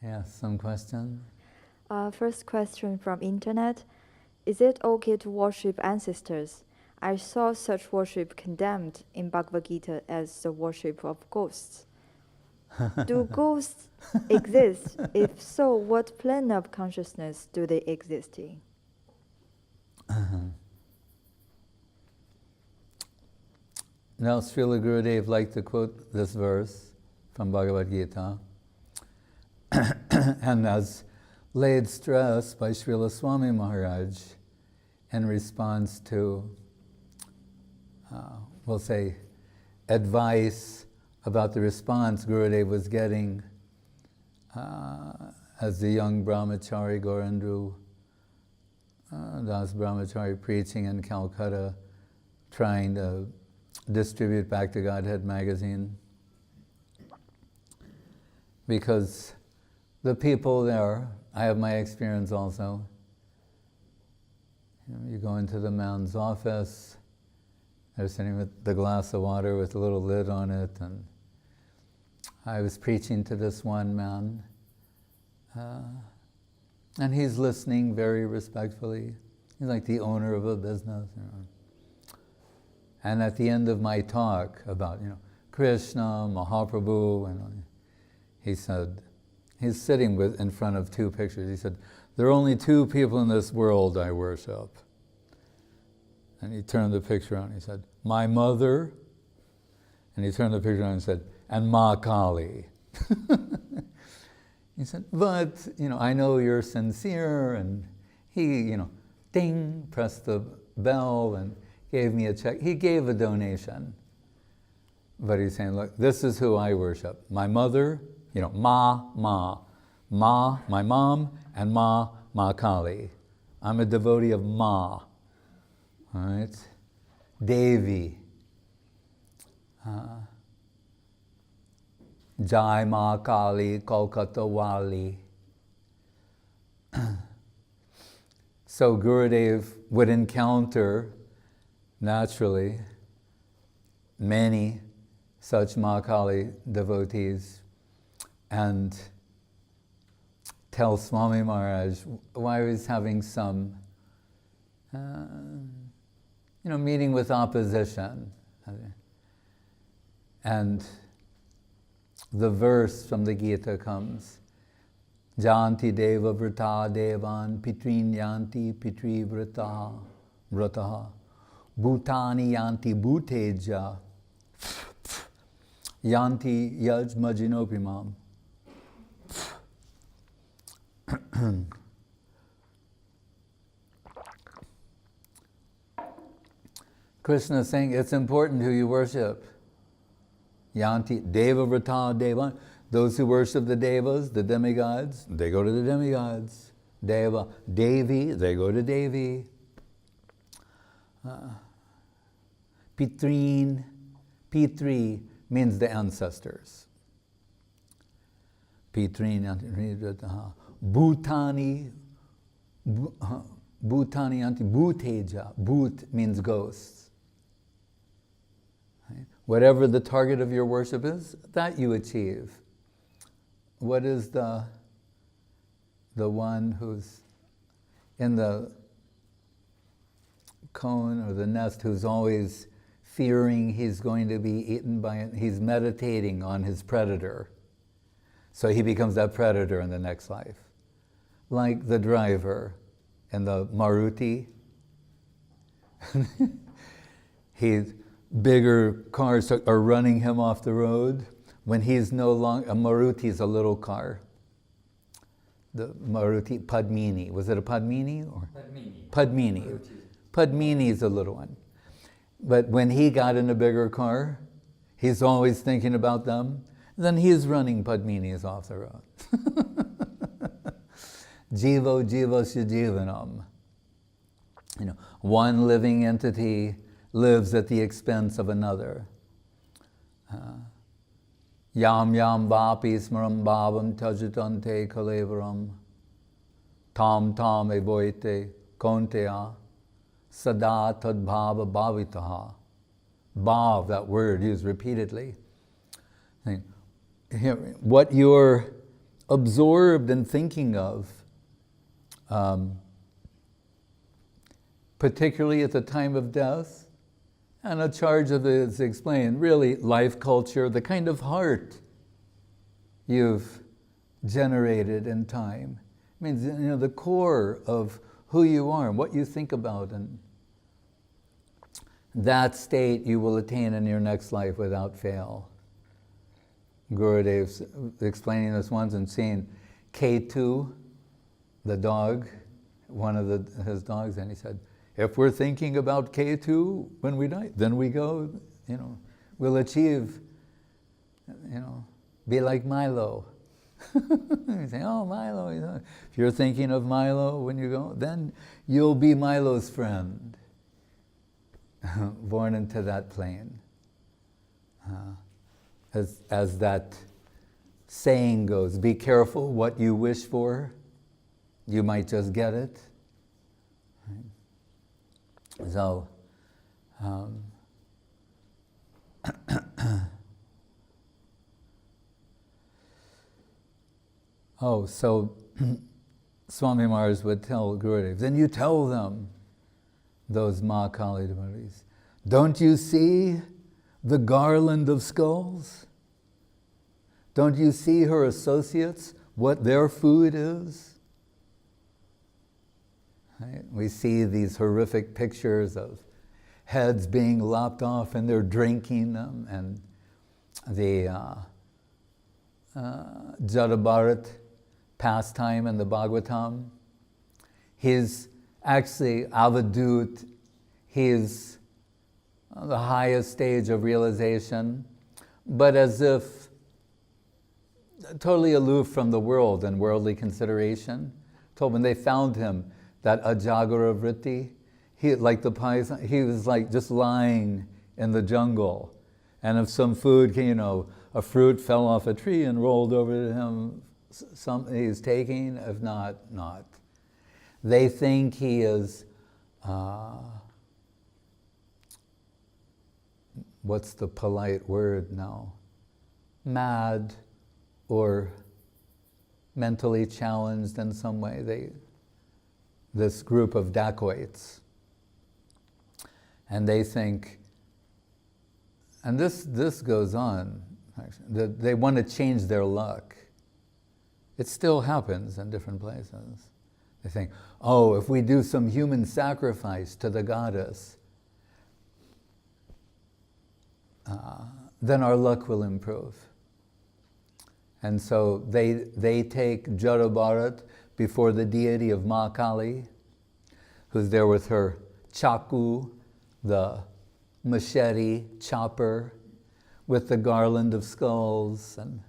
Yes, some questions? First question from internet. Is it okay to worship ancestors? I saw such worship condemned in Bhagavad Gita as the worship of ghosts. Do ghosts exist? If so, what plane of consciousness do they exist in? Now, Srila Gurudev liked to quote this verse from Bhagavad Gita, and as laid stress by Srila Swami Maharaj in response to, we'll say, advice about the response Gurudev was getting as the young brahmachari Gaurandru Das Brahmachari preaching in Calcutta, trying to distribute Back to Godhead magazine. Because the people there, I have my experience also. You go into the man's office, they're sitting with the glass of water with a little lid on it, and I was preaching to this one man, and he's listening very respectfully. He's like the owner of a business, you know. And at the end of my talk about, Krishna, Mahaprabhu, and he said, he's sitting in front of two pictures. He said, there are only two people in this world I worship. And he turned the picture on. He said, my mother. And he turned the picture on and said, and Ma Kali. He said, but, I know you're sincere. And he, ding, pressed the bell and gave me a check. He gave a donation. But he's saying, look, this is who I worship. My mother, Ma, my mom, and Ma Kali. I'm a devotee of Ma. All right? Devi. Jai Ma Kali, Kolkata Wali. So Gurudev would encounter, naturally, many such Ma Kali devotees and tell Swami Maharaj why he was having some, meeting with opposition. And the verse from the Gita comes, Janti deva vrata devan pitrin yanti pitri vrataha bhutani yanti bhuteja yanti yaj majinopimam. Krishna is saying it's important who you worship. Yanti deva vrata devan. Those who worship the devas, the demigods, they go to the demigods. Deva, Devi, they go to Devi. Pitrin, Pitri means the ancestors. Pitrin, Bhutani, Bhutani anti Bhuteja. Bhut means ghosts. Right? Whatever the target of your worship is, that you achieve. What is the one who's in the cone or the nest who's always fearing he's going to be eaten by it? He's meditating on his predator. So he becomes that predator in the next life. Like the driver in the Maruti. Bigger cars are running him off the road. When he's no longer, a Maruti is a little car. The Maruti Padmini, was it a Padmini? Or? Padmini. Padmini. Maruti. Padmini is a little one. But when he got in a bigger car, he's always thinking about them, then he's running Padminis off the road. Jivo jivasya jivanam. One living entity lives at the expense of another. Yam yam vapi smaram bhavam tajitante kalevaram tam tam evoite konteya sada tadbhava bhavitaha. Bhav, that word used repeatedly. What you're absorbed in thinking of, particularly at the time of death, and a charge of it is explained, really life culture, the kind of heart you've generated in time. It means, the core of who you are and what you think about, and that state you will attain in your next life without fail. Gurudev's explaining this once and seeing K2, the dog, one of his dogs, and he said, if we're thinking about K2 when we die, then we go, we'll achieve, be like Milo. You say, oh, Milo. If you're thinking of Milo when you go, then you'll be Milo's friend, born into that plane. As that saying goes, be careful what you wish for. You might just get it. So, so Swami Maharaj would tell Gurudev, then you tell them, those Mahakali devotees, don't you see the garland of skulls? Don't you see her associates, what their food is? Right? We see these horrific pictures of heads being lopped off and they're drinking them, and the Jadabharat pastime in the Bhagavatam. He's actually Avadut, he's the highest stage of realization, but as if totally aloof from the world and worldly consideration. Told when they found him, that Ajagara Vritti, he, like the python, he was like just lying in the jungle. And if some food came, a fruit fell off a tree and rolled over to him, something he's taking, if not. They think he is, what's the polite word now? Mad or mentally challenged in some way. This group of dacoits. And they think, and this goes on, actually, that they want to change their luck. It still happens in different places. They think, if we do some human sacrifice to the goddess, then our luck will improve. And so they take Jadabharat before the deity of Mahakali, who's there with her chaku, the machete, chopper, with the garland of skulls, and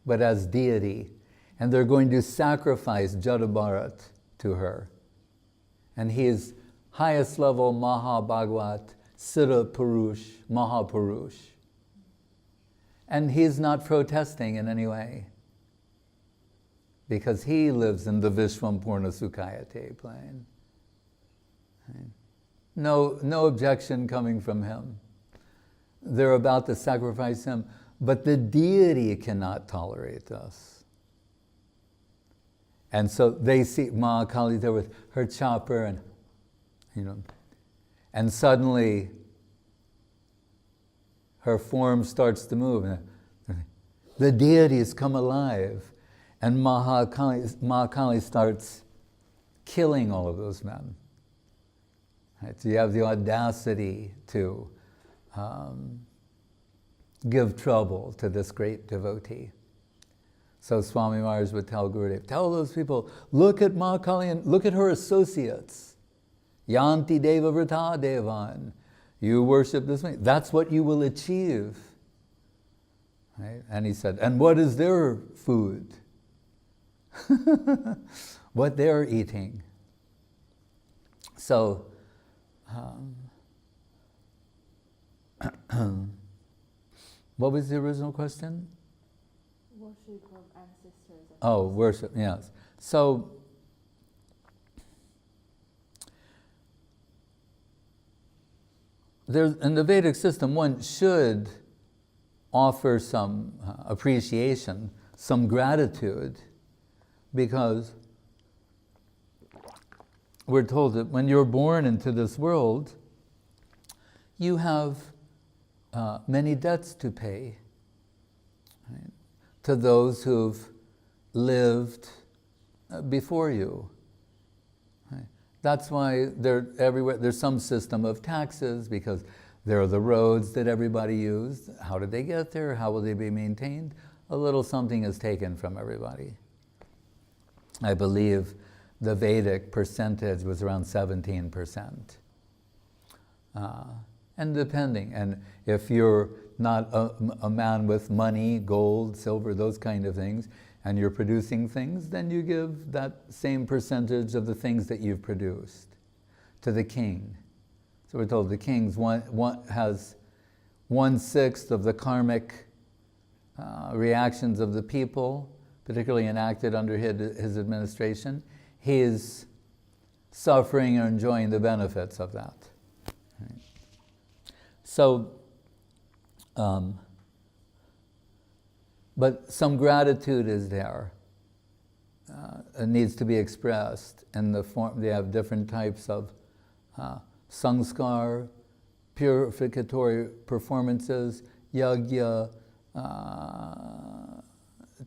but as deity. And they're going to sacrifice Jadabharat to her. And he is highest level Mahabhagavat, Siddha Purush, Mahapurush. And he's not protesting in any way, because he lives in the Vishwampurna Sukhayate plane. No objection coming from him. They're about to sacrifice him, but the deity cannot tolerate this. And so they see Mahakali there with her chopper, and suddenly her form starts to move. And the deity has come alive, and Mahakali starts killing all of those men. Right? So you have the audacity to give trouble to this great devotee. So Swami Maharaj would tell Gurudev, tell those people, look at Mahakali and look at her associates. Yanti Deva Vrita Devan. You worship this way. That's what you will achieve. Right? And he said, and what is their food? What they're eating. So, what was the original question? Worship of ancestors. Oh, worship, yes. So, in the Vedic system, one should offer some appreciation, some gratitude, because we're told that when you're born into this world, you have many debts to pay, right, to those who've lived before you. Right? That's why there's some system of taxes, because there are the roads that everybody used. How did they get there? How will they be maintained? A little something is taken from everybody. I believe the Vedic percentage was around 17%. And depending, and if you're not a man with money, gold, silver, those kind of things, and you're producing things, then you give that same percentage of the things that you've produced to the king. So we're told the king has 1/6 of the karmic reactions of the people, particularly enacted under his administration. He is suffering or enjoying the benefits of that. Right? So, but some gratitude is there. It needs to be expressed in the form. They have different types of sanskar, purificatory performances, yajna,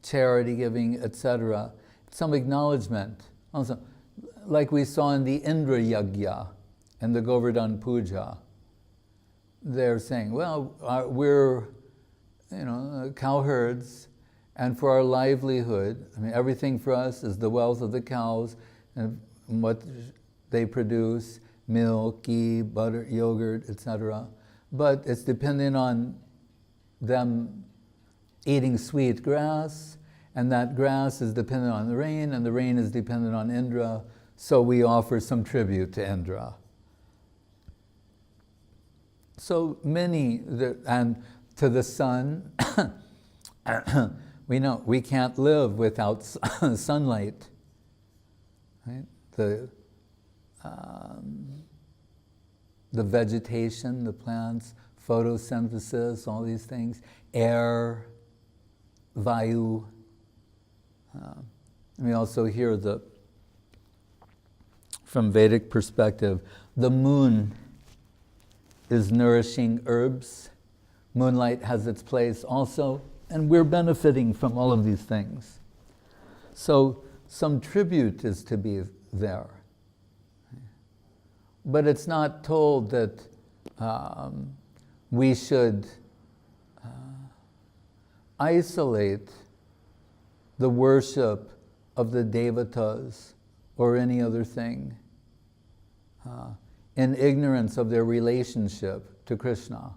charity giving, etc. Some acknowledgement. Also, like we saw in the Indra Yajna and the Govardhan Puja, they're saying, well, we're, cowherds, and for our livelihood, everything for us is the wealth of the cows and what they produce, milk, ghee, butter, yogurt, etc. But it's dependent on them eating sweet grass, and that grass is dependent on the rain, and the rain is dependent on Indra, so we offer some tribute to Indra. So many, and to the sun, we know we can't live without sunlight. Right? The vegetation, the plants, photosynthesis, all these things, air, vayu. We also hear from Vedic perspective, the moon is nourishing herbs. Moonlight has its place also, and we're benefiting from all of these things. So some tribute is to be there. But it's not told that we should isolate the worship of the devatas or any other thing in ignorance of their relationship to Krishna.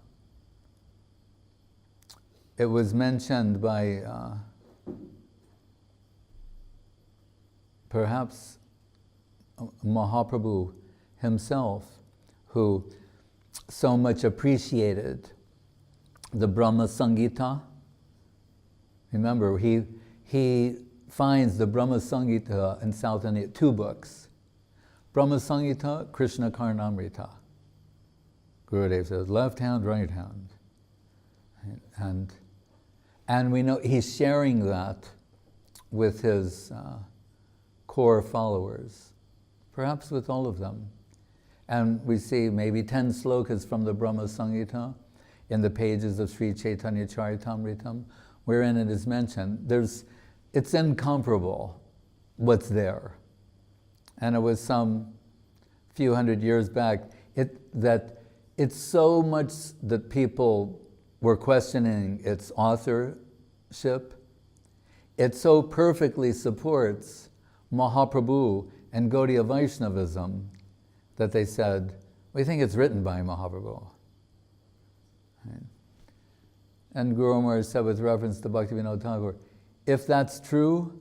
It was mentioned by perhaps Mahaprabhu himself, who so much appreciated the Brahma Sangeeta. Remember, he finds the Brahma Sangeeta in South India, 2 books. Brahma Sangeeta, Krishna Karnamrita. Gurudev says, left hand, right hand. And we know he's sharing that with his core followers, perhaps with all of them. And we see maybe 10 slokas from the Brahma Sangeeta in the pages of Sri Chaitanya Charitamritam, wherein it is mentioned. It's incomparable what's there. And it was some few hundred years back, that it's so much that people were questioning its authorship. It so perfectly supports Mahaprabhu and Gaudiya Vaishnavism that they said, we think it's written by Mahaprabhu. Right? And Guru Maharaj said with reference to Bhaktivinoda Thakur, if that's true,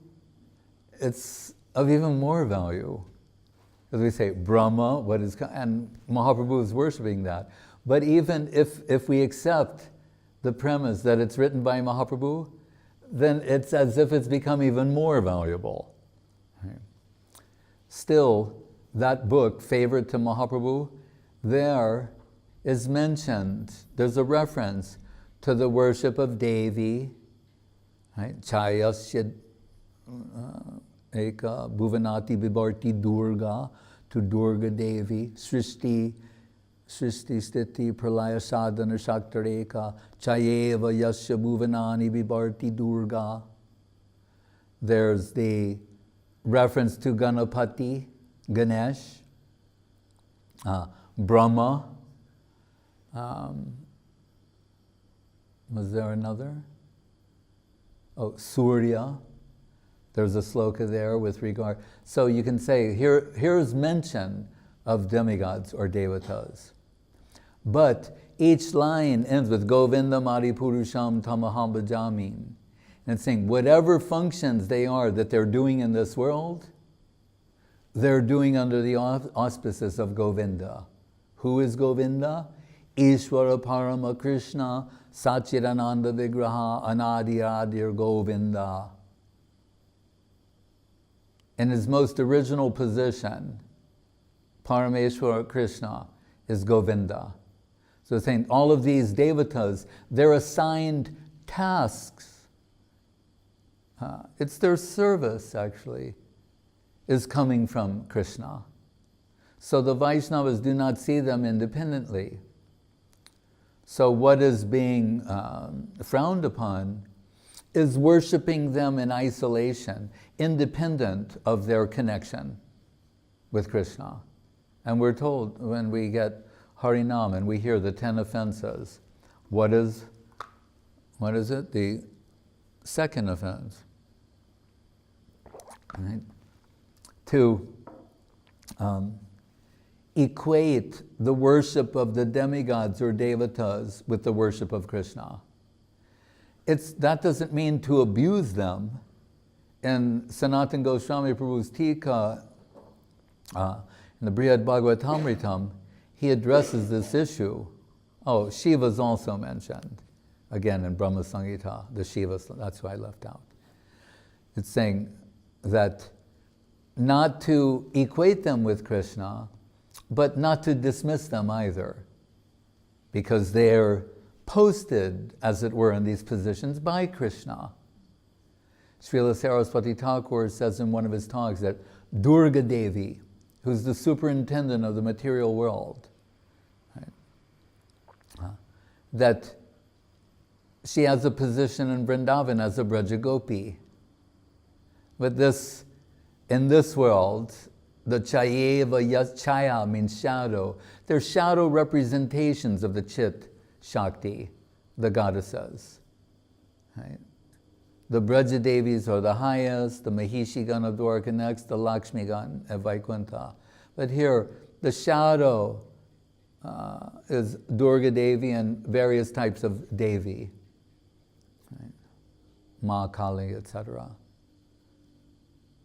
it's of even more value. As we say, Brahma, and Mahaprabhu is worshipping that. But even if we accept the premise that it's written by Mahaprabhu, then it's as if it's become even more valuable. Right? Still, that book, favorite to Mahaprabhu, there is mentioned, there's a reference to the worship of Devi, right? Chayasya Eka Bhuvanati Vibharti Durga, to Durga Devi, Srishti Sthiti Pralaya Sadhana Shaktareka, Chayeva Yasya Bhuvanani Vibharti Durga. There's the reference to Ganapati, Ganesh, Brahma. Was there another? Oh, Surya. There's a sloka there with regard. So you can say, here's mention of demigods or devatas. But each line ends with Govinda Mari Purusham Tamaham Bhajamin. And it's saying whatever functions they are that they're doing in this world, they're doing under the auspices of Govinda. Who is Govinda? Ishvara Parama Krishna Sachidananda Vigraha Anadi Adir Govinda. In his most original position, Parameshwara Krishna is Govinda. So it's saying all of these devatas, they're assigned tasks. It's their service, actually, is coming from Krishna. So the Vaishnavas do not see them independently. So what is being frowned upon is worshiping them in isolation, independent of their connection with Krishna. And we're told when we get Harinam and we hear the 10 offenses, what is it? The second offense. Right? To equate the worship of the demigods or devatas with the worship of Krishna. That doesn't mean to abuse them. In Sanatana Goswami Prabhu's Tika, in the Brihad Bhagavatamritam, he addresses this issue. Oh, Shiva's also mentioned, again in Brahma Sangeeta, the Shiva, that's who I left out. It's saying that not to equate them with Krishna, but not to dismiss them either, because they're posted, as it were, in these positions by Krishna. Srila Saraswati Thakur says in one of his talks that Durga Devi, who's the superintendent of the material world, right, that she has a position in Vrindavan as a Brajagopi. But in this world, the Chaya means shadow. They're shadow representations of the Chit Shakti, the goddesses. Right? The Braja Devis are the highest, the Mahishigan of Dwarka next, the Lakshmigan of Vaikuntha. But here, the shadow is Durga Devi and various types of Devi, right? Ma Kali, etc.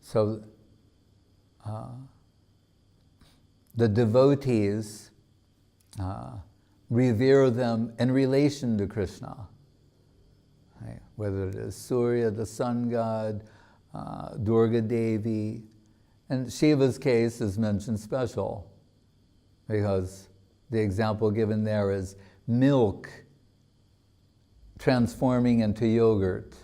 So the devotees revere them in relation to Krishna, right? Whether it is Surya, the sun god, Durga Devi, and Shiva's case is mentioned special because the example given there is milk transforming into yogurt.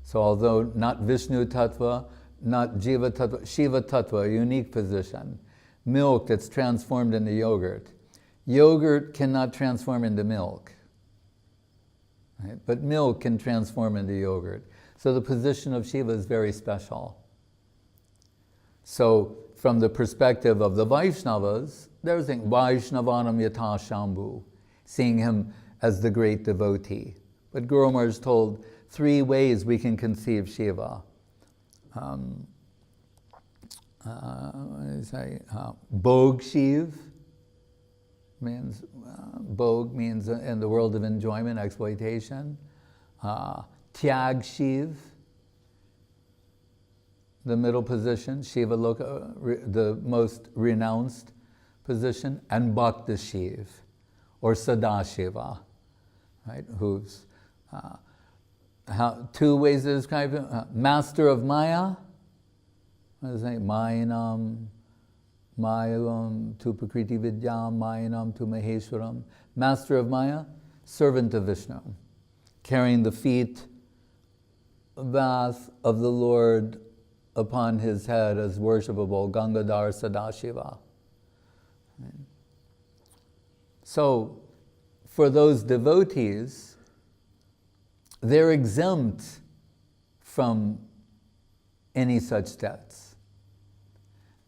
So although not Vishnu Tattva, not Jiva Tattva, Shiva Tattva, a unique position, milk that's transformed into yogurt. Yogurt cannot transform into milk, right? But milk can transform into yogurt. So the position of Shiva is very special. So from the perspective of the Vaishnavas, they're saying Vaishnavanam Yatha Shambhu, seeing him as the great devotee. But Guru Maharaj told 3 ways we can conceive Shiva. Bhog Shiv means, Bhog means in the world of enjoyment, exploitation. Tyag Shiv, the middle position, Shiva Loka, the most renounced position, and Bhakti Shiv, or Sadashiva, right? Who's 2 ways to describe him: master of Maya. What does it say? Mayanam, Mayam tu Prakriti Vidyam, Mayanam tu Maheshwaram. Master of Maya, servant of Vishnu, carrying the feet bath of the Lord upon his head as worshipable, Gangadhar Sadashiva. So, for those devotees, they're exempt from any such debts,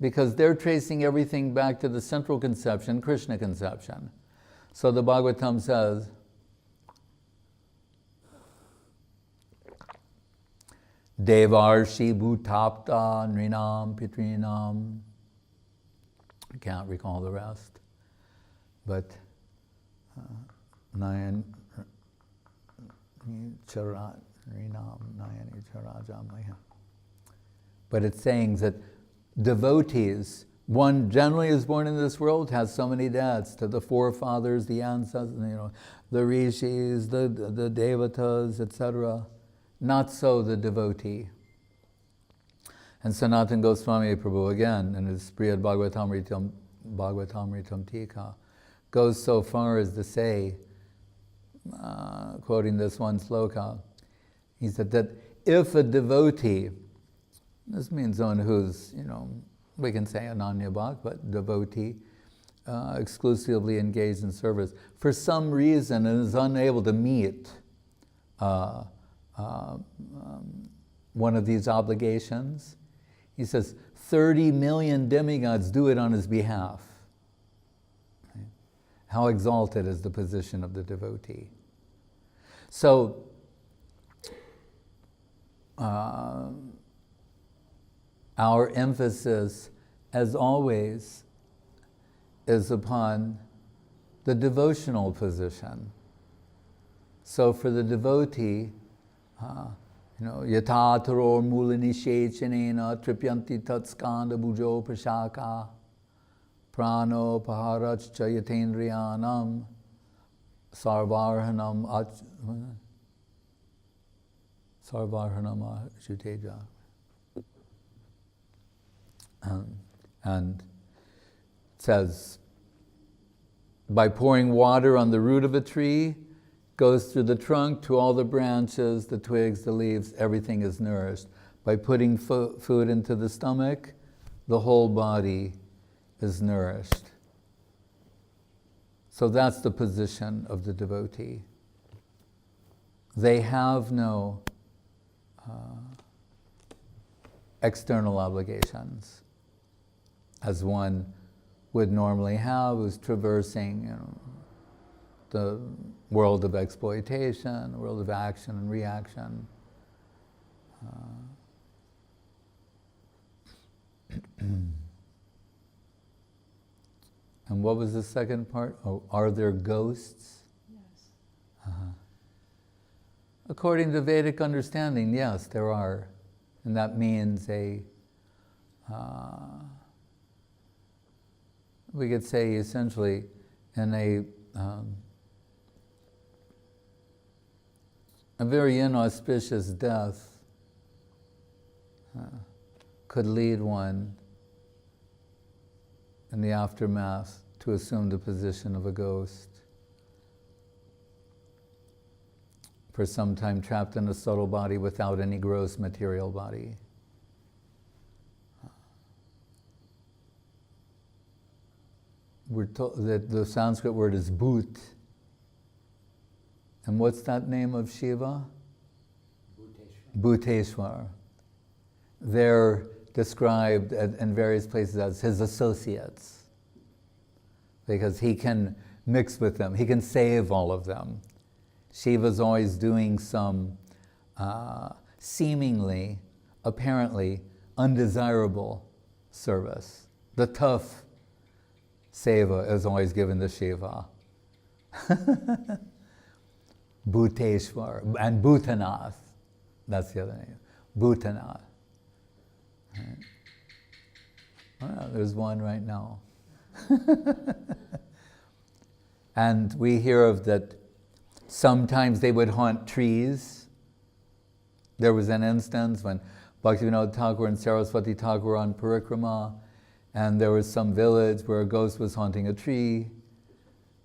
because they're tracing everything back to the central conception, Krishna conception. So the Bhagavatam says, Devarshi Bhutapta Nrinam Pitrinam. I can't recall the rest, but Nayan Charat Nrinam Nayani Charajamaya. But it's saying that devotees, one generally is born in this world, has so many debts to the forefathers, the ancestors, the rishis, the devatas, etc. Not so the devotee. And Sanatana Goswami Prabhu, again, in his Brihad Bhagavatamritam Tika, goes so far as to say, quoting this one sloka, he said that if a devotee, this means someone who's, we can say Ananya Bhakt, but devotee, exclusively engaged in service, for some reason and is unable to meet one of these obligations, he says 30 million demigods do it on his behalf. Right? How exalted is the position of the devotee. So, our emphasis, as always, is upon the devotional position. So for the devotee, Yatataro mulini shechanena tripyanti tatskanda bujo prashaka prano paharachcha yatendriyanam sarvarhanam achuteja. And it says, by pouring water on the root of a tree, goes through the trunk to all the branches, the twigs, the leaves, everything is nourished. By putting food into the stomach, the whole body is nourished. So that's the position of the devotee. They have no external obligations, as one would normally have who's traversing the world of exploitation, the world of action and reaction. And what was the second part? Oh, are there ghosts? Yes. According to Vedic understanding, yes, there are. And that means we could say essentially in a very inauspicious death could lead one in the aftermath to assume the position of a ghost. For some time trapped in a subtle body without any gross material body. We're told that the Sanskrit word is bhut. And what's that name of Shiva? Bhuteshwar. They're described in various places as his associates, because he can mix with them, he can save all of them. Shiva's always doing some seemingly, apparently undesirable service. The tough seva is always given to Shiva. Bhuteshwar and Bhutanath, that's the other name, Bhutanath. Right. Well, there's one right now. And we hear of that sometimes they would haunt trees. There was an instance when Bhaktivinoda Thakur and Saraswati Thakur were on parikrama, and there was some village where a ghost was haunting a tree.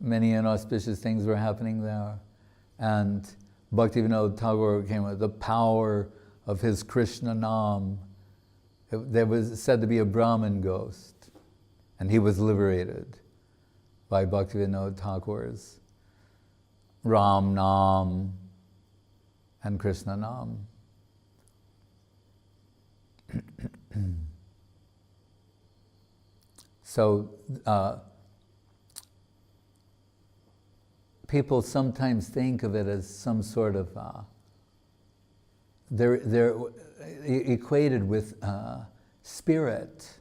Many inauspicious things were happening there. And Bhaktivinoda Tagore came with the power of his Krishna Nam. There was said to be a Brahmin ghost, and he was liberated by Bhaktivinoda Thakur's Ram Nam and Krishna Nam. So people sometimes think of it as some sort of they're equated with spirit.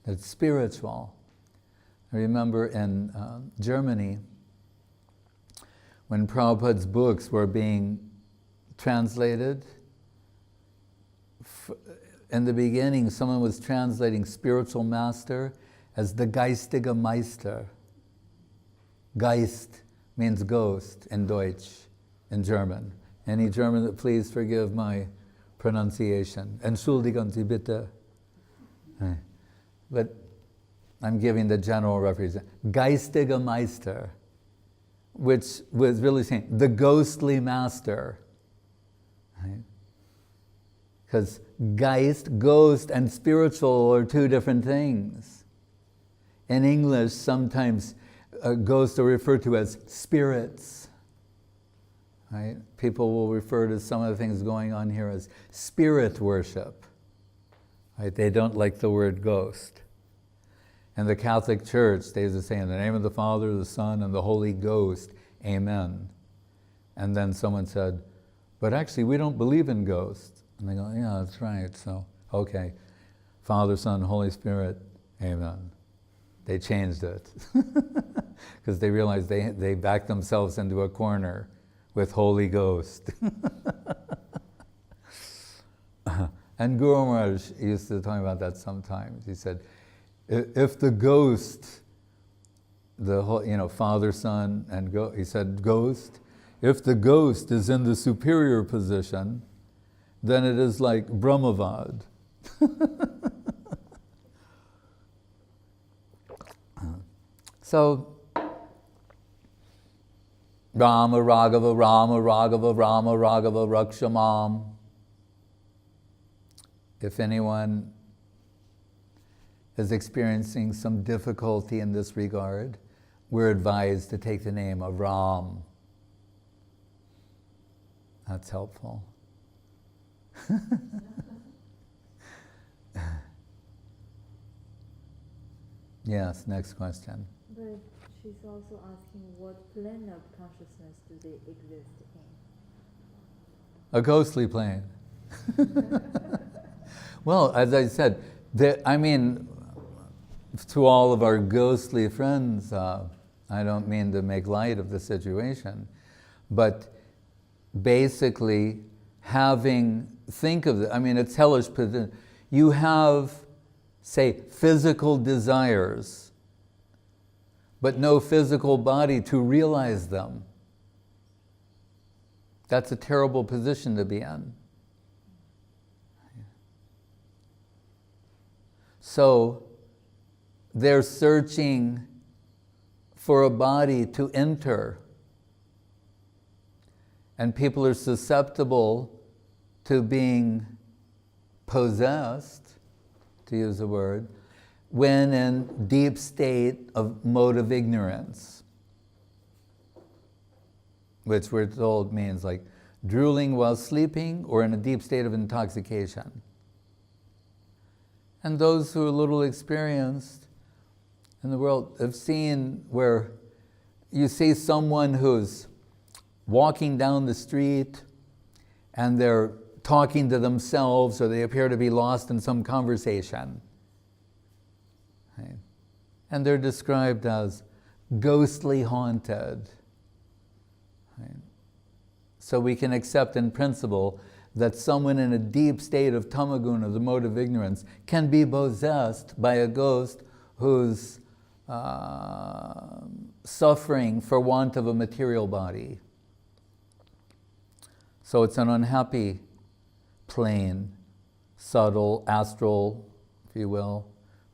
It's spiritual. I remember in Germany, when Prabhupada's books were being translated, in the beginning someone was translating spiritual master as the geistige Meister. Geist means ghost in Deutsch, in German. Any German, please forgive my pronunciation. Entschuldigen Sie bitte. But I'm giving the general representation. Geistige Meister, which was really saying the ghostly master. Because Geist, ghost, and spiritual are two different things. In English, sometimes ghosts are referred to as spirits. Right? People will refer to some of the things going on here as spirit worship. Right? They don't like the word ghost. In the Catholic Church, they used to say, in the name of the Father, the Son, and the Holy Ghost, amen. And then someone said, but actually we don't believe in ghosts. And they go, yeah, that's right. So, okay, Father, Son, Holy Spirit, amen. They changed it. Because they realized they backed themselves into a corner with Holy Ghost. And Guru Maharaj used to talk about that sometimes. He said, if the ghost, the whole, Father, Son, and he said ghost, if the ghost is in the superior position, then it is like Brahmavad. So, Rama Raghava, Rama Raghava, Rama Raghava, Rakshamam. If anyone is experiencing some difficulty in this regard, we're advised to take the name of Ram. That's helpful. Yes, next question. But she's also asking, what plane of consciousness do they exist in? A ghostly plane. Well, as I said, to all of our ghostly friends, I don't mean to make light of the situation, but basically think of it, it's hellish, you have, say, physical desires, but no physical body to realize them. That's a terrible position to be in. So, they're searching for a body to enter. And people are susceptible to being possessed, to use a word, when in deep state of mode of ignorance, which we're told means like drooling while sleeping or in a deep state of intoxication. And those who are a little experienced in the world have seen where you see someone who's walking down the street and they're talking to themselves or they appear to be lost in some conversation. Right? And they're described as ghostly haunted. Right? So we can accept in principle that someone in a deep state of tamaguna, the mode of ignorance, can be possessed by a ghost who's suffering for want of a material body. So it's an unhappy plane, subtle, astral, if you will,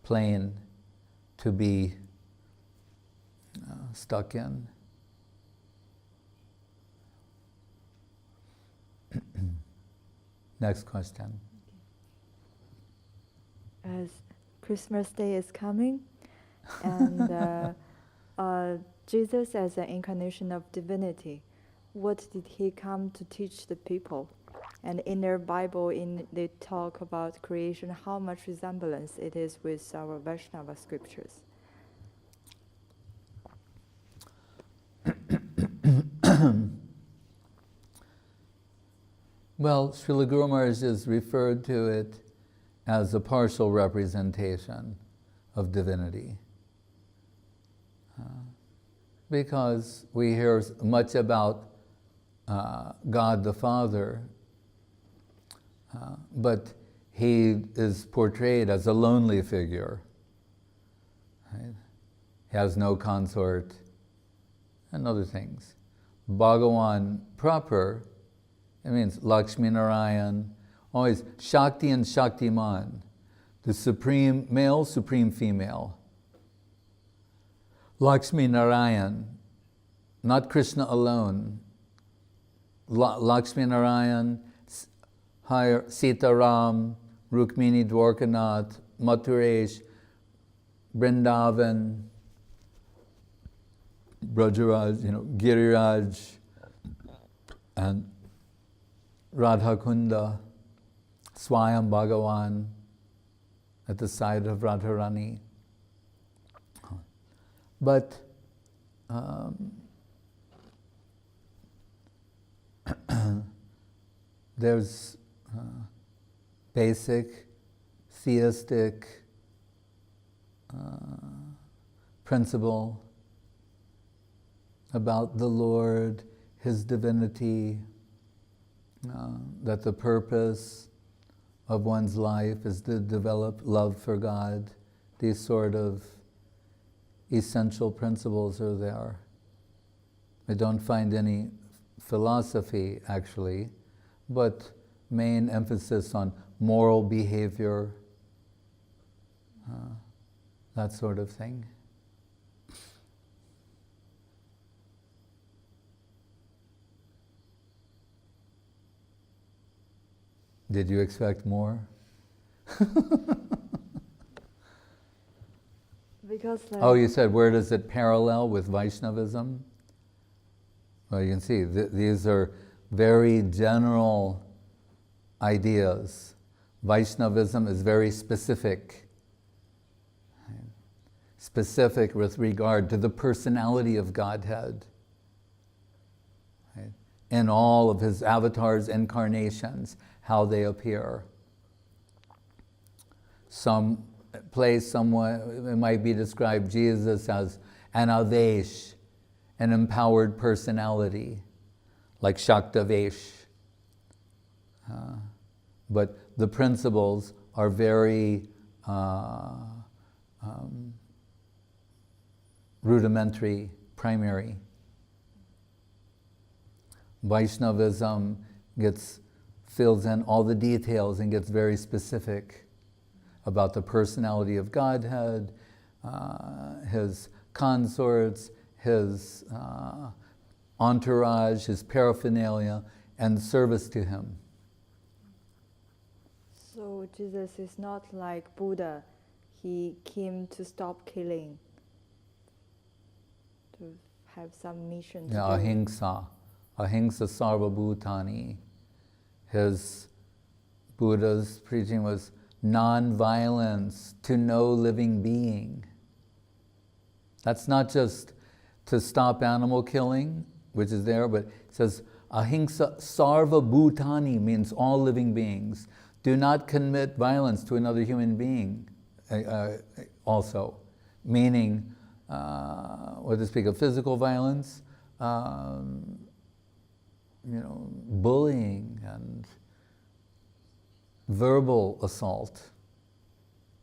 plane to be stuck in. Next question. As Christmas Day is coming, and Jesus as an incarnation of divinity, what did he come to teach the people? And in their Bible, they talk about creation, how much resemblance it is with our Vaishnava scriptures. Well, Srila Guru Maharaj has referred to it as a partial representation of divinity. Because we hear much about God the Father, but he is portrayed as a lonely figure. Right? He has no consort and other things. Bhagavan proper, it means Lakshmi Narayan, always Shakti and Shaktiman, the supreme male, supreme female. Lakshmi Narayan, not Krishna alone. Lakshmi Narayan, Sitaram, Rukmini Dwarkanath, Mathuresh, Vrindavan, Brajaraj, Giriraj, and Radha Kunda, Swayam Bhagavan at the side of Radharani. But there's basic theistic principle about the Lord, His divinity, that the purpose of one's life is to develop love for God. These sort of essential principles are there. I don't find any philosophy, actually, but main emphasis on moral behavior, that sort of thing. Did you expect more? Because Oh, you said, where does it parallel with Vaishnavism? Well, you can see, these are very general ideas. Vaishnavism is very specific. Specific with regard to the personality of Godhead. Right? In all of His avatars, incarnations, how they appear. Some place, someone, it might be described Jesus as an Avesh, an empowered personality, like Shaktavesh. But the principles are very rudimentary, primary. Vaishnavism fills in all the details and gets very specific about the personality of Godhead, His consorts, His entourage, His paraphernalia, and service to Him. So Jesus is not like Buddha. He came to stop killing, to have some mission to do. Ahimsa sarva bhutani. Buddha's preaching was non-violence to no living being. That's not just to stop animal killing, which is there, but it says ahimsa sarva bhutani means all living beings. Do not commit violence to another human being also. Meaning, whether to speak of physical violence, bullying and verbal assault,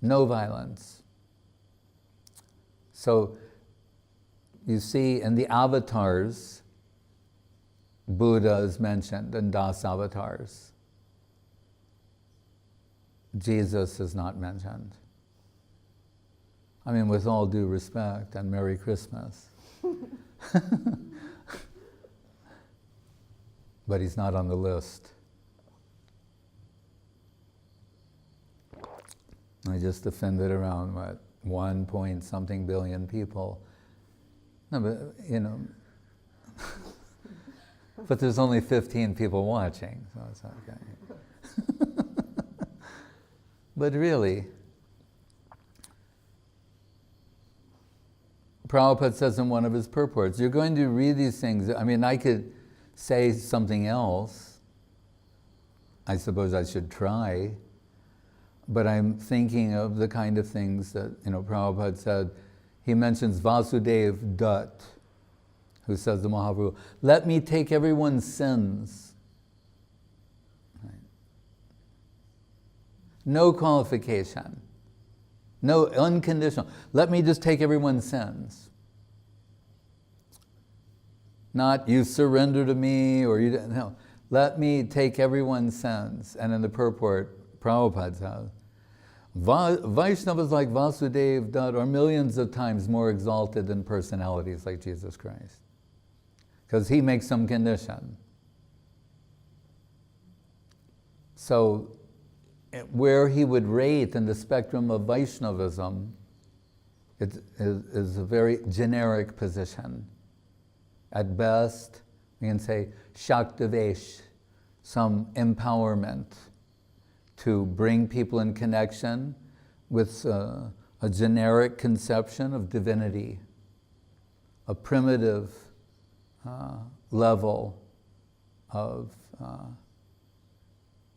no violence. So you see in the avatars, Buddha is mentioned in Das avatars. Jesus is not mentioned. I mean, with all due respect, and Merry Christmas. But he's not on the list. I just offended around, 1 point something billion people. No, but, but there's only 15 people watching, so it's okay. But really, Prabhupada says in one of his purports, you're going to read these things. I mean, I could say something else. I suppose I should try. But I'm thinking of the kind of things that, Prabhupada said. He mentions Vasudev Dutt, who says to Mahaprabhu, let me take everyone's sins. Right. No qualification. No, unconditional. Let me just take everyone's sins. Not you surrender to me or you don't. No. Let me take everyone's sins. And in the purport, Prabhupada says, Vaishnavas like Vasudev Dutt are millions of times more exalted than personalities like Jesus Christ. Because he makes some condition. So, where he would rate in the spectrum of Vaishnavism, it is a very generic position. At best, we can say Shaktivesh, some empowerment to bring people in connection with a generic conception of divinity, a primitive level of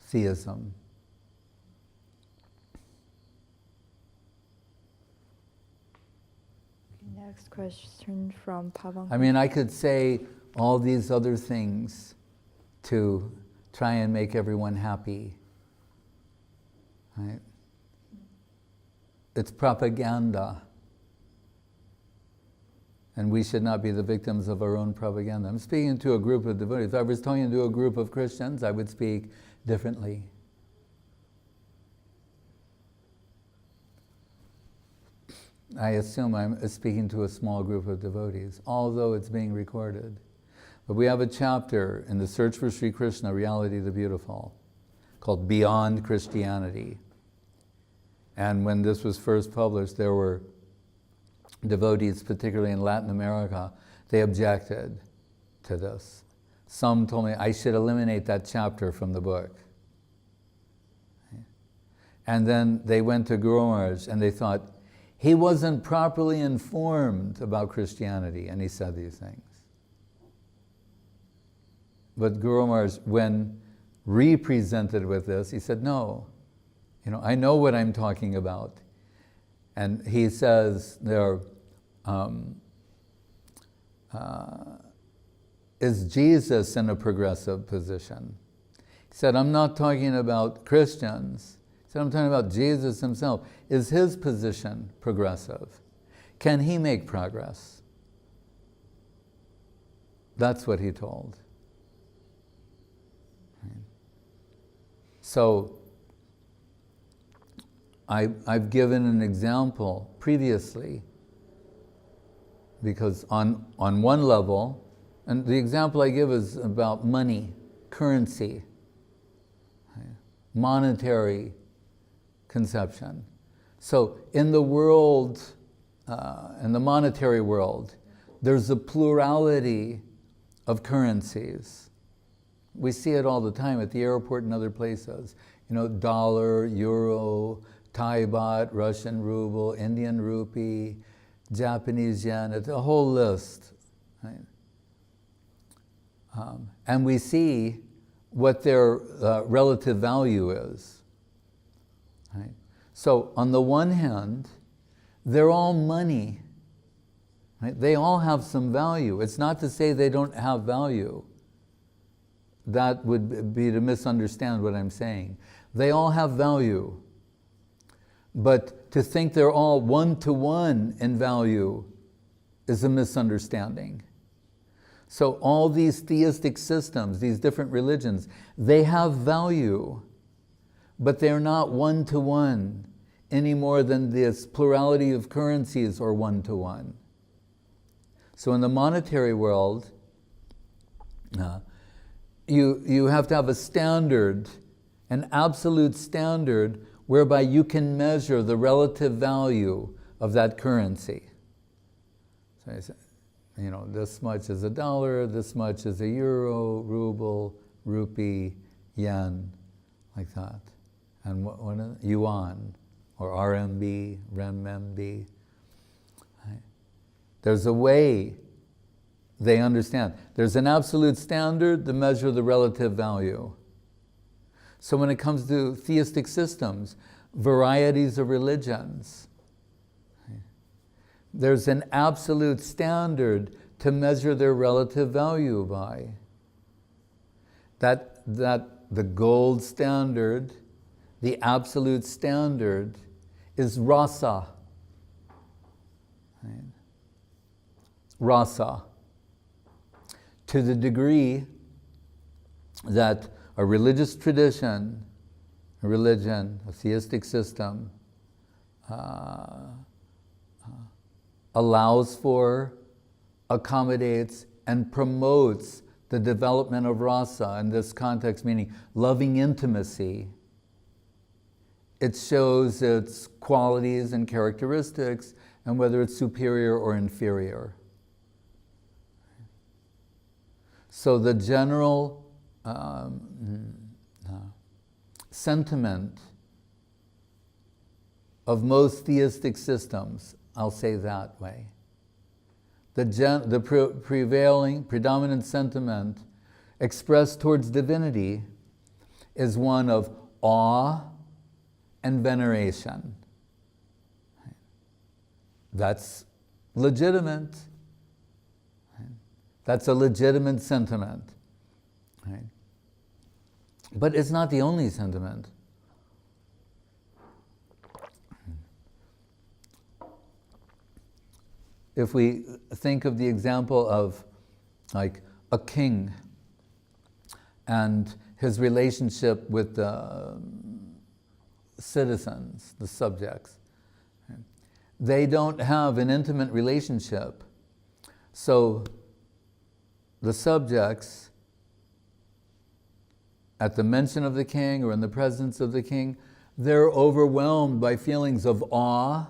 theism. Next question from Pavan. I mean, I could say all these other things to try and make everyone happy. Right? It's propaganda. And we should not be the victims of our own propaganda. I'm speaking to a group of devotees. If I was talking to a group of Christians, I would speak differently. I assume I'm speaking to a small group of devotees, although it's being recorded. But we have a chapter in the Search for Sri Krishna, Reality the Beautiful, called Beyond Christianity. And when this was first published, there were devotees, particularly in Latin America, they objected to this. Some told me I should eliminate that chapter from the book. And then they went to Guru Maharaj and they thought, he wasn't properly informed about Christianity, and he said these things. But Guru Maharaj, when represented with this, he said, no, I know what I'm talking about. And he says there, is Jesus in a progressive position? He said, I'm not talking about Christians. He said, I'm talking about Jesus himself. Is his position progressive? Can he make progress? That's what he told. So, I've given an example previously, because on one level, and the example I give is about money, currency, monetary conception. So in the world, in the monetary world, there's a plurality of currencies. We see it all the time at the airport and other places. Dollar, euro, Thai baht, Russian ruble, Indian rupee, Japanese yen, it's a whole list. Right? And we see what their relative value is. Right? So on the one hand, they're all money. Right? They all have some value. It's not to say they don't have value. That would be to misunderstand what I'm saying. They all have value. But to think they're all one-to-one in value is a misunderstanding. So all these theistic systems, these different religions, they have value, but they're not one-to-one any more than this plurality of currencies are one-to-one. So in the monetary world, you have to have a standard, an absolute standard, whereby you can measure the relative value of that currency. So you say, this much is $1, this much is a euro, ruble, rupee, yen, like that. And yuan, or RMB, renminbi. Right? There's a way they understand. There's an absolute standard to measure the relative value. So when it comes to theistic systems, varieties of religions, there's an absolute standard to measure their relative value by. That the gold standard, the absolute standard, is rasa. Right? Rasa. To the degree that a religious tradition, a religion, a theistic system, allows for, accommodates, and promotes the development of rasa, in this context meaning loving intimacy. It shows its qualities and characteristics, and whether it's superior or inferior. So the general sentiment of most theistic systems, I'll say that way. The predominant sentiment expressed towards divinity is one of awe and veneration. That's legitimate. That's a legitimate sentiment. Right? But it's not the only sentiment. If we think of the example of like a king and his relationship with the citizens, the subjects, they don't have an intimate relationship. So the subjects, at the mention of the king or in the presence of the king, they're overwhelmed by feelings of awe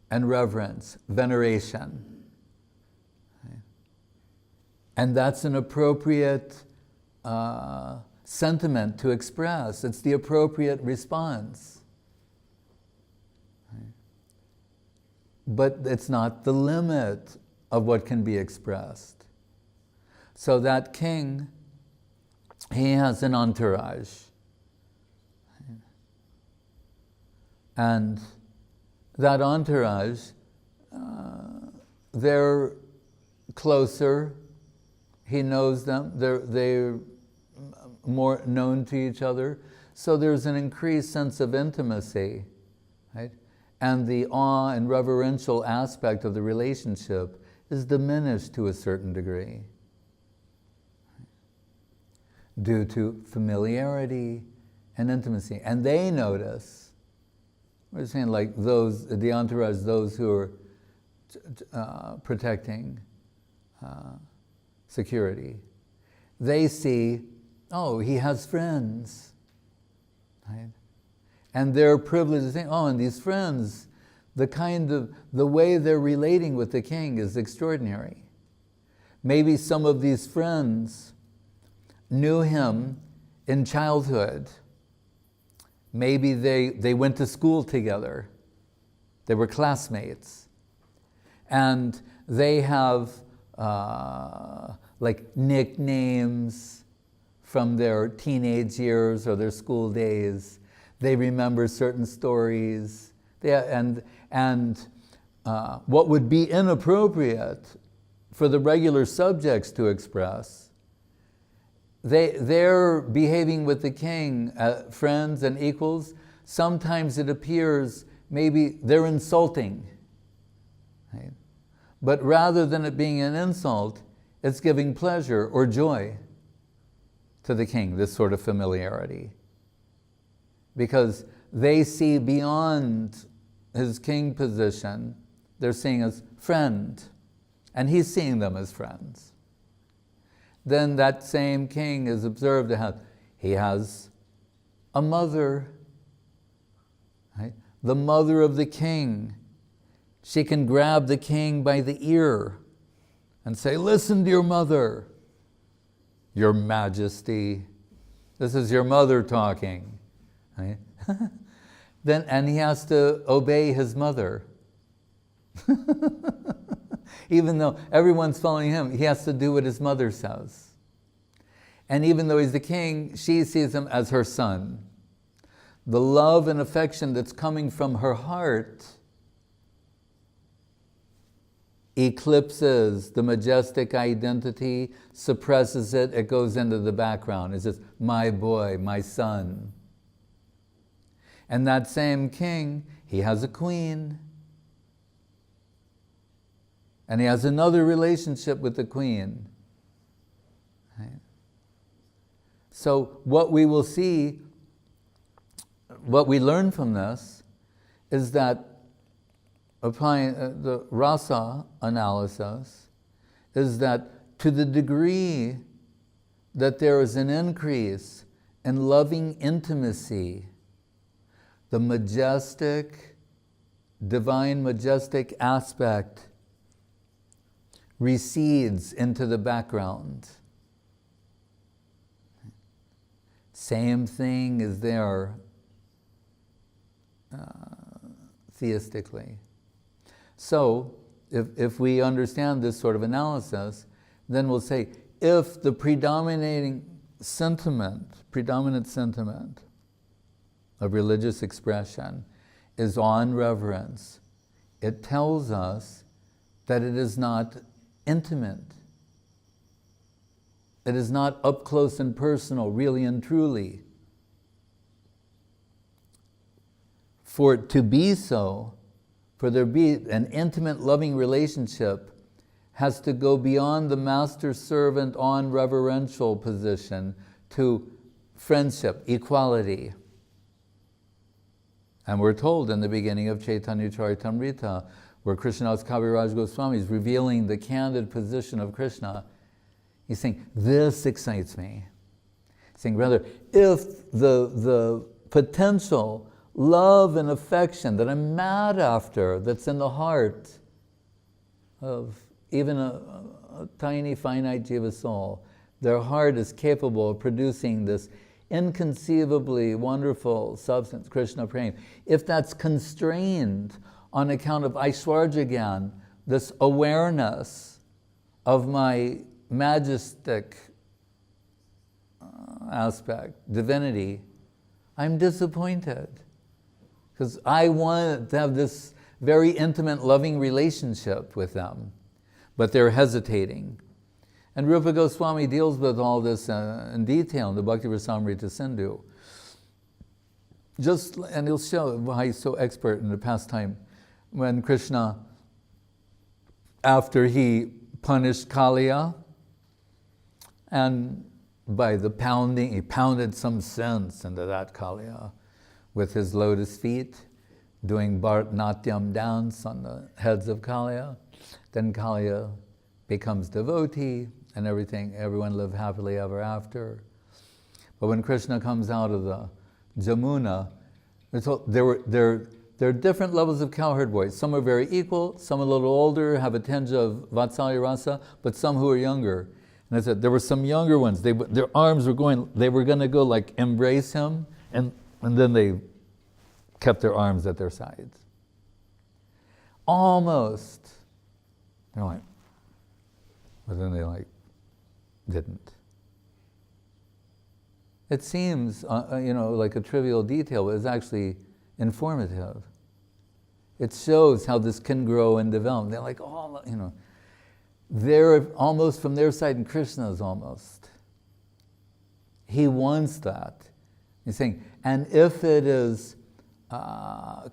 and reverence, veneration. And that's an appropriate sentiment to express. It's the appropriate response. But it's not the limit of what can be expressed. So that king, he has an entourage. And that entourage, they're closer, he knows them, they're more known to each other, so there's an increased sense of intimacy, right? And the awe and reverential aspect of the relationship is diminished to a certain degree due to familiarity and intimacy. And they notice, we're saying like those, the entourage, those who are protecting security, they see, oh, he has friends, right? And they're privileged to think, oh, and these friends, the way they're relating with the king is extraordinary. Maybe some of these friends knew him in childhood. Maybe they went to school together. They were classmates. And they have like nicknames from their teenage years or their school days. They remember certain stories. And what would be inappropriate for the regular subjects to express, they're behaving with the king, friends and equals. Sometimes it appears maybe they're insulting. Right? But rather than it being an insult, it's giving pleasure or joy to the king, this sort of familiarity. Because they see beyond his king position, they're seeing as friend, and he's seeing them as friends. Then that same king is observed to have, he has a mother right? The mother of the king. She can grab the king by the ear and say, listen to your mother. Your Majesty. This is your mother talking. Right? And he has to obey his mother. Even though everyone's following him, he has to do what his mother says. And even though he's the king, she sees him as her son. The love and affection that's coming from her heart eclipses the majestic identity, suppresses it, it goes into the background. It's just, my boy, my son. And that same king, he has a queen. And he has another relationship with the queen. Right? So what we will see, what we learn from this, is that applying the rasa analysis, is that to the degree that there is an increase in loving intimacy, the majestic, divine majestic aspect recedes into the background. Same thing is there theistically. So, if we understand this sort of analysis, then we'll say, if the predominant sentiment of religious expression is on reverence, it tells us that it is not intimate. It is not up close and personal, really and truly. For it to be so, for there be an intimate, loving relationship, has to go beyond the master-servant on reverential position to friendship, equality. And we're told in the beginning of Chaitanya Charitamrita, where Krishnadas Kaviraj Goswami is revealing the candid position of Krishna, he's saying, this excites me. He's saying, rather, if the potential love and affection that I'm mad after, that's in the heart of even a tiny finite jiva soul, their heart is capable of producing this inconceivably wonderful substance, Krishna Prem. If that's constrained on account of Aishwarya, this awareness of my majestic aspect, divinity, I'm disappointed. Because I want to have this very intimate, loving relationship with them, but they're hesitating. And Rupa Goswami deals with all this in detail in the Bhakti Rasamrita Sindhu. And he'll show why he's so expert in the pastime. When Krishna, after he punished Kaliya, and by the pounding, he pounded some sense into that Kaliya with his lotus feet, doing Bharatanatyam dance on the heads of Kaliya. Then Kaliya becomes devotee, and everyone lived happily ever after. But when Krishna comes out of the Jamuna, there are different levels of cowherd boys. Some are very equal, some a little older, have a tinge of Vatsalya Rasa, but some who are younger. And I said, there were some younger ones, their arms were going, they were going to go like embrace him, and then they kept their arms at their sides. Almost. They're like, but then they didn't. It seems, like a trivial detail, but it's actually informative. It shows how this can grow and develop. They're like, they're almost from their side, and Krishna's almost. He wants that. He's saying, and if it is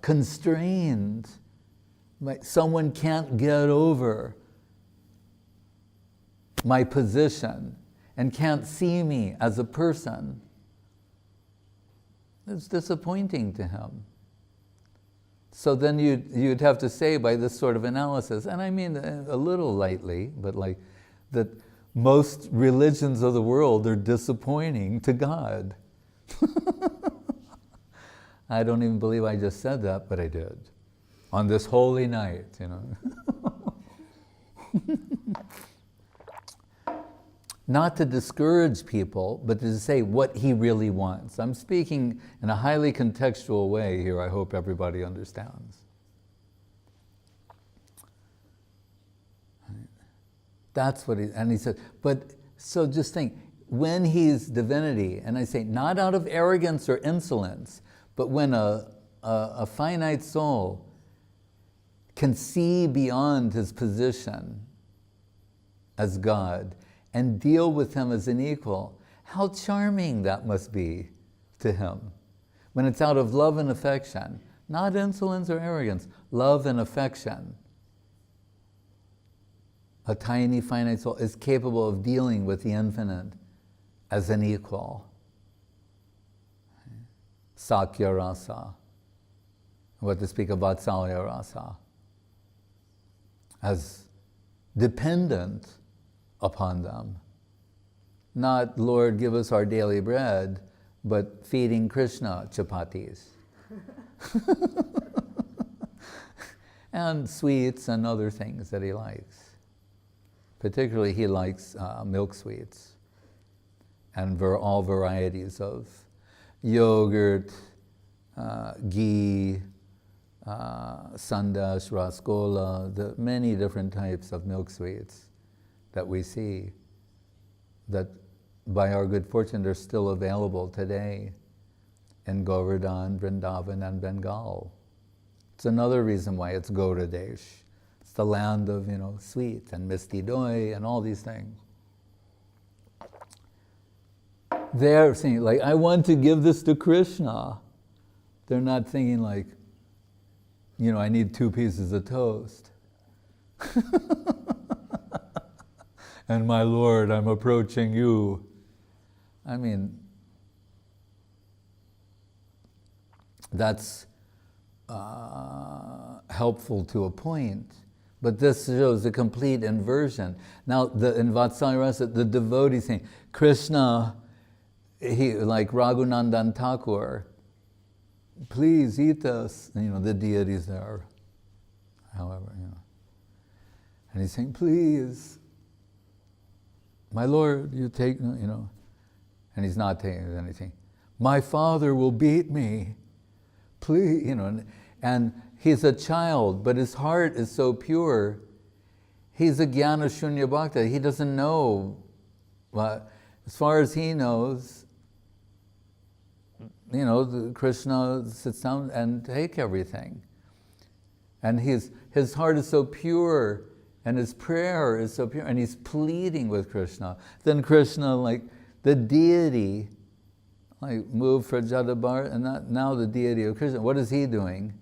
constrained, someone can't get over my position and can't see me as a person, it's disappointing to him. So then you'd have to say by this sort of analysis, and I mean a little lightly, but that most religions of the world are disappointing to God. I don't even believe I just said that, but I did. On this holy night, you know. Not to discourage people, but to say what he really wants. I'm speaking in a highly contextual way here, I hope everybody understands. That's what and he said, but so just think, when he's divinity, and I say not out of arrogance or insolence, but when a finite soul can see beyond his position as God and deal with him as an equal, how charming that must be to him. When it's out of love and affection, not insolence or arrogance, love and affection. A tiny finite soul is capable of dealing with the infinite as an equal. Sakya rasa. What to speak of Vatsalya rasa. As dependent upon them. Not, Lord, give us our daily bread, but feeding Krishna chapatis. And sweets and other things that he likes. Particularly he likes milk sweets and all varieties of yogurt, ghee, sandesh, rasgola, the many different types of milk sweets that we see, that by our good fortune they're still available today in Govardhan, Vrindavan, and Bengal. It's another reason why it's Gauda Desh. It's the land of, you know, sweets and misty doi and all these things. They're saying, like, I want to give this to Krishna. They're not thinking like, you know, I need 2 pieces of toast. And my Lord, I'm approaching you. I mean, that's helpful to a point, but this shows a complete inversion. Now, in Vatsalya Rasa, the devotee saying, Krishna, he, like Raghunandan Thakur, please eat us. You know, the deities there, however, you know. And he's saying, please, my Lord, you take, you know. And he's not taking anything. My father will beat me. Please, you know. And he's a child, but his heart is so pure. He's a jnana shunya bhakta. He doesn't know. As far as he knows, you know, Krishna sits down and take everything. And his heart is so pure, and his prayer is so pure, and he's pleading with Krishna. Then Krishna, like the deity, like moved for Jadabar, and now the deity of Krishna, what is he doing?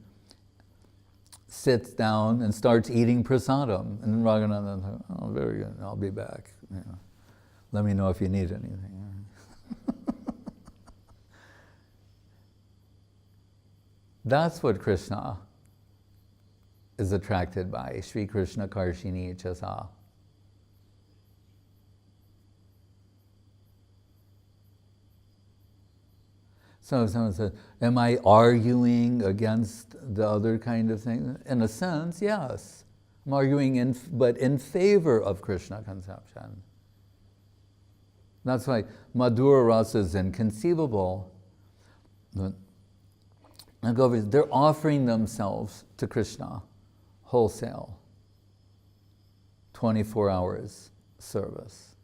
Sits down and starts eating prasadam. And Raghunandan thought, oh, very good, I'll be back. You know, let me know if you need anything. That's what Krishna is attracted by. Sri Krishna Karshini Chasa. So someone said, am I arguing against the other kind of thing? In a sense, yes. I'm arguing but in favor of Krishna conception. That's why Madhura Rasa is inconceivable. They're offering themselves to Krishna, wholesale, 24 hours service.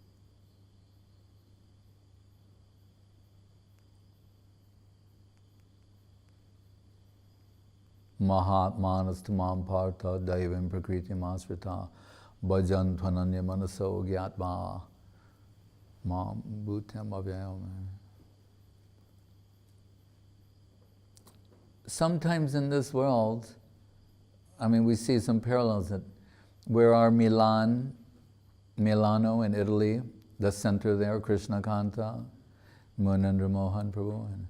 Mahatmanas tamam partha daivam prakriti masrita bhajan tvananya manaso gyatma mam bhutyam avyayam. Sometimes in this world, I mean, we see some parallels that where are Milano in Italy, the center there, Krishna Kanta, Munendra Mohan Prabhu, and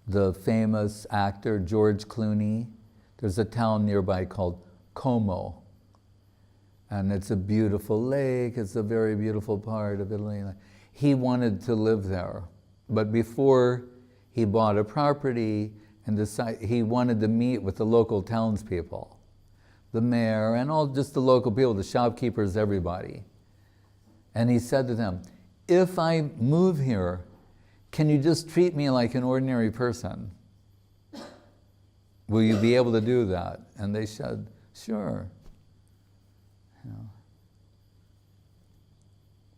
the famous actor George Clooney. There's a town nearby called Como, and it's a beautiful lake. It's a very beautiful part of Italy. He wanted to live there, but before he bought a property and he wanted to meet with the local townspeople, the mayor and all just the local people, the shopkeepers, everybody. And he said to them, if I move here, can you just treat me like an ordinary person? Will you be able to do that? And they said, sure. You know.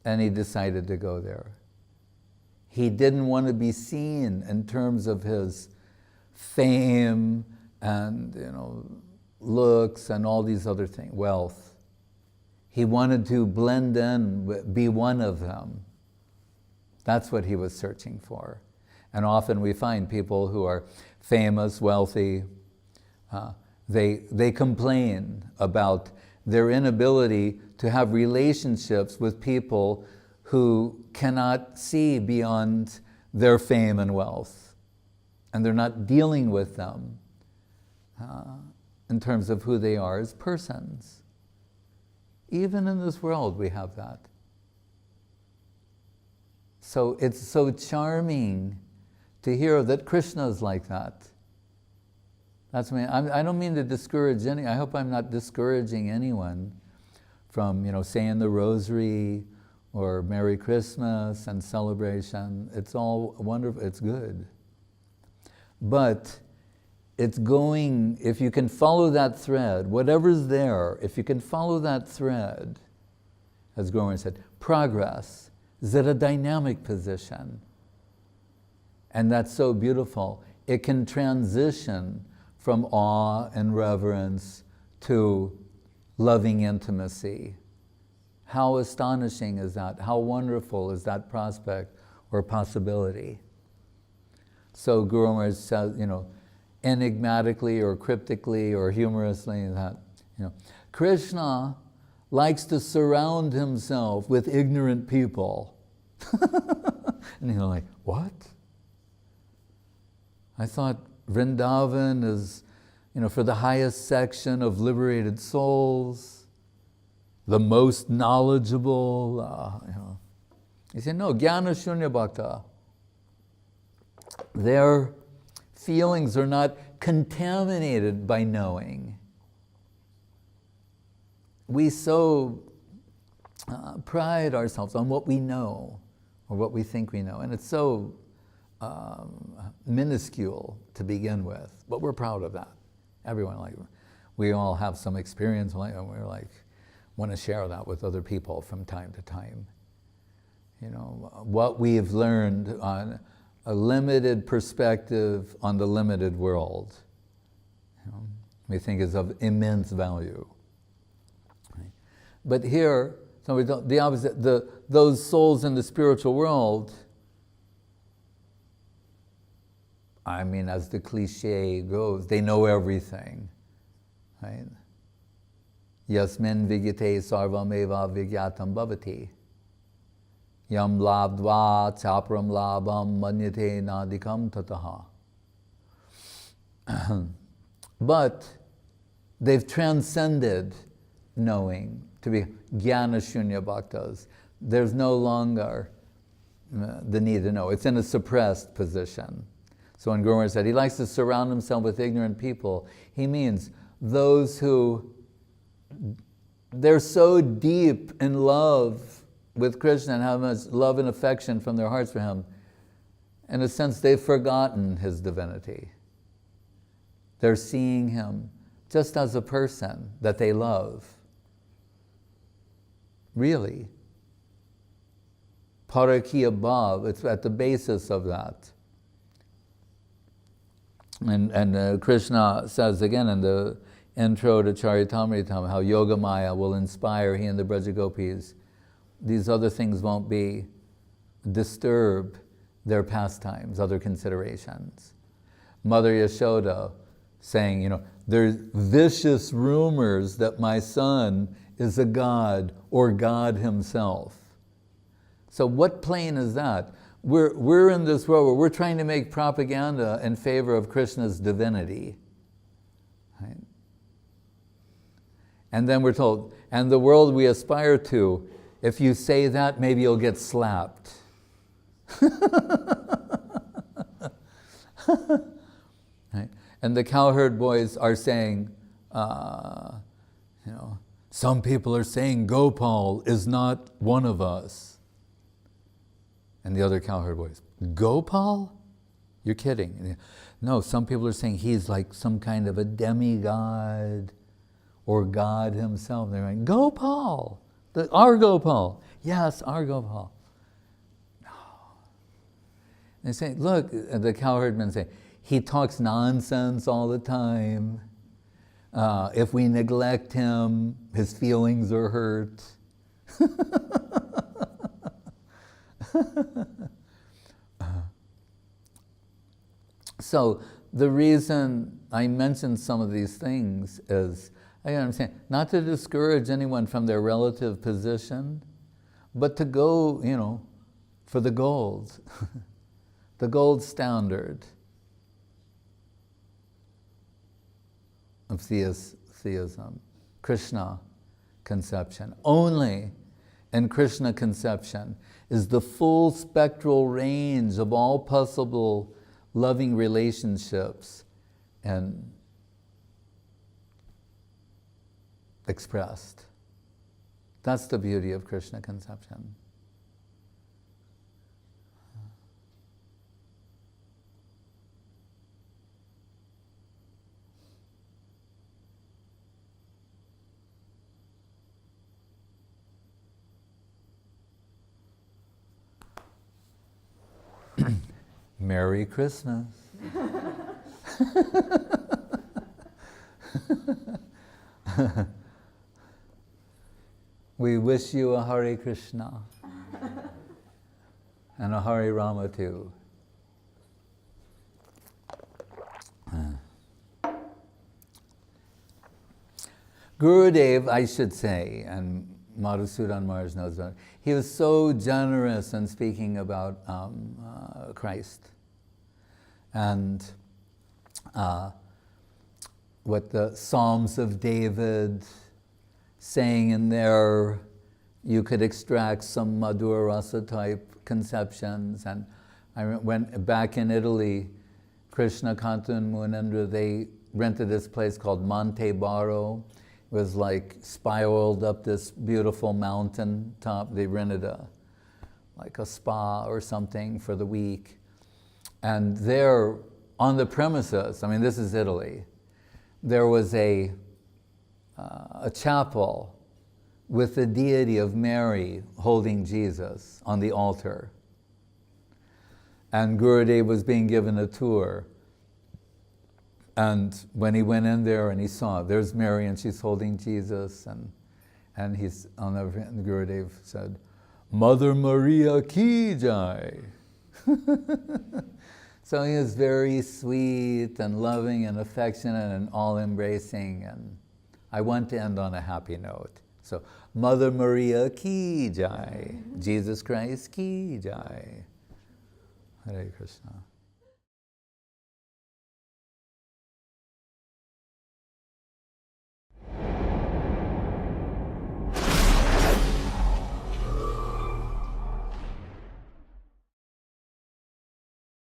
And he decided to go there. He didn't want to be seen in terms of his fame and, you know, looks and all these other things, wealth. He wanted to blend in, be one of them. That's what he was searching for. And often we find people who are famous, wealthy, they complain about their inability to have relationships with people who cannot see beyond their fame and wealth. And they're not dealing with them in terms of who they are as persons. Even in this world we have that. So it's so charming to hear that Krishna is like that. That's me. I don't mean to discourage any. I hope I'm not discouraging anyone from, you know, saying the rosary or Merry Christmas and celebration. It's all wonderful. It's good. But it's going, if you can follow that thread, whatever's there, if you can follow that thread, as Goran said, progress is at a dynamic position. And that's so beautiful. It can transition from awe and reverence to loving intimacy. How astonishing is that? How wonderful is that prospect or possibility? So Guru Maharaj says, you know, enigmatically or cryptically or humorously that, you know, Krishna likes to surround himself with ignorant people. And you're like, what? I thought Vrindavan is, you know, for the highest section of liberated souls, the most knowledgeable, you know. He said, no, Jnana Shunya Bhakta. Their feelings are not contaminated by knowing. We so pride ourselves on what we know or what we think we know, and it's so minuscule to begin with, but we're proud of that. Everyone, like, we all have some experience, and we're like, want to share that with other people from time to time. You know, what we've learned on a limited perspective on the limited world, you know, we think is of immense value. Right? But here, so the opposite, those souls in the spiritual world, I mean, as the cliche goes, they know everything, right? Yasmin vigyate sarvameva vigyatam bhavati. Yam labdva chapram labham manyate nadikam tataha. But they've transcended knowing to be jnana shunya bhaktas. There's no longer the need to know. It's in a suppressed position. So when Guru Maharaj said he likes to surround himself with ignorant people, he means those who, they're so deep in love with Krishna and have much love and affection from their hearts for him, in a sense they've forgotten his divinity. They're seeing him just as a person that they love. Really. Parakiya bhav, it's at the basis of that. And Krishna says again in the intro to Charitamritam how Yoga Maya will inspire he and the Braja Gopis. These other things won't disturb their pastimes, other considerations. Mother Yashoda saying, you know, there's vicious rumors that my son is a god or God himself. So what plane is that? We're in this world where we're trying to make propaganda in favor of Krishna's divinity. Right? And then we're told, and the world we aspire to, if you say that, maybe you'll get slapped. Right? And the cowherd boys are saying, some people are saying Gopal is not one of us. And the other cowherd boys, Gopal? You're kidding. No, some people are saying he's like some kind of a demigod or God himself. They're going, Gopal, our Gopal. Yes, our Gopal. No. They say, look, the cowherdmen say, he talks nonsense all the time. If we neglect him, his feelings are hurt. So the reason I mention some of these things is, I'm saying, not to discourage anyone from their relative position, but to go, for the gold, the gold standard of theism, Krishna conception. Only in Krishna conception is the full spectral range of all possible loving relationships and expressed. That's the beauty of Krishna conception. Merry Christmas. We wish you a Hare Krishna and a Hare Rama too. Gurudev, I should say, and Madhusudan Maharaj knows about it, he was so generous in speaking about Christ. And what the Psalms of David saying in there, you could extract some Madhura Rasa type conceptions. And I went back in Italy, Krishna, Kanta, and Munendra, they rented this place called Monte Baro. It was like spiraled up this beautiful mountain top. They rented like a spa or something for the week. And there, on the premises, I mean, this is Italy, there was a chapel with the deity of Mary holding Jesus on the altar. And Gurudev was being given a tour. And when he went in there and he saw, there's Mary and she's holding Jesus, and he's, I'll never forget, and Gurudev said, Mother Maria ki jai. So he was very sweet and loving and affectionate and all-embracing, and I want to end on a happy note. So, Mother Maria ki jai, Jesus Christ ki jai. Hare Krishna.